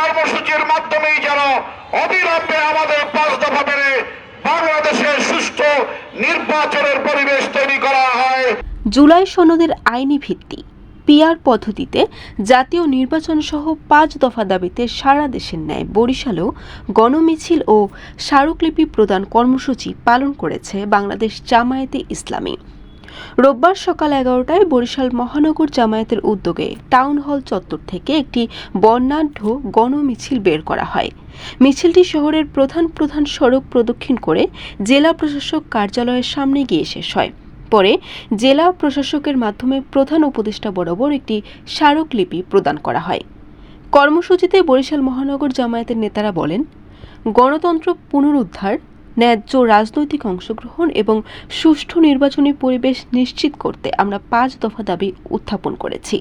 কর্মসূচির মাধ্যমেই যেন অবিলম্বে আমাদের 5 দফা মেনে বাংলাদেশে সুষ্ঠু নির্বাচনের পরিবেশ তৈরি করা হয়। জুলাই সনদের আইনি ভিত্তি, পিআর পদ্ধতিতে জাতীয় নির্বাচন সহ 5 দফা দাবিতে সারা দেশের ন্যায় বরিশালেও গণমিছিল ও স্মারকলিপি প্রদান কর্মসূচি পালন করেছে বাংলাদেশ জামায়াতে ইসলামী। রোববার সকাল 11টায় বরিশাল মহানগর জামায়াতের উদ্যোগে টাউন হল চত্বর থেকে একটি বর্ণাঢ্য গণমিছিল বের করা হয়। মিছিলটি শহরের প্রধান প্রধান সড়ক প্রদক্ষিণ করে জেলা প্রশাসক কার্যালয়ের সামনে গিয়ে শেষ হয়। পরে জেলা প্রশাসকের মাধ্যমে প্রধান উপদেষ্টা বরাবর একটি স্মারকলিপি প্রদান করা হয়। কর্মসূচিতে বরিশাল মহানগর জামায়াতের নেতারা বলেন, গণতন্ত্র পুনরুদ্ধার, ন্যায্য রাজনৈতিক অংশগ্রহণ এবং সুষ্ঠু নির্বাচনী পরিবেশ নিশ্চিত করতে আমরা 5 দফা দাবি উত্থাপন করেছি।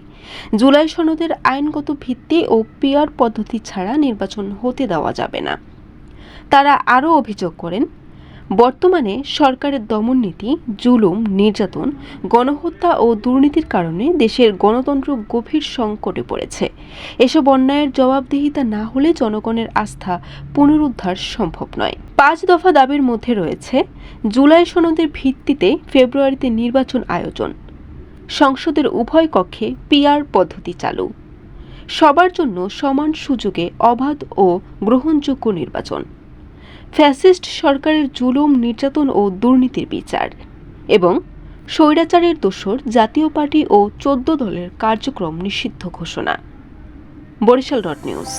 জুলাই সনদের আইনগত ভিত্তি ও পিআর পদ্ধতি ছাড়া নির্বাচন হতে দেওয়া যাবে না। তারা আরও অভিযোগ করেন, বর্তমানে সরকারের দমননীতি, জুলুম, নির্যাতন, গণহত্যা ও দুর্নীতির কারণে দেশের গণতন্ত্র গভীর সংকটে পড়েছে। এসব অন্যায়ের জবাবদিহিতা না হলে জনগণের আস্থা পুনরুদ্ধার সম্ভব নয়। 5 দফা দাবির মধ্যে রয়েছে জুলাই সনদের ভিত্তিতে ফেব্রুয়ারিতে নির্বাচন আয়োজন, সংসদের উভয় কক্ষে পিআর পদ্ধতি চালু, সবার জন্য সমান সুযোগে অবাধ ও গ্রহণযোগ্য নির্বাচন, ফ্যাসিস্ট সরকারের জুলুম, নির্যাতন ও দুর্নীতির বিচার এবং স্বৈরাচারের দোসর জাতীয় পার্টি ও 14 দলের কার্যক্রম নিষিদ্ধ ঘোষণা। বরিশাল নিউজ।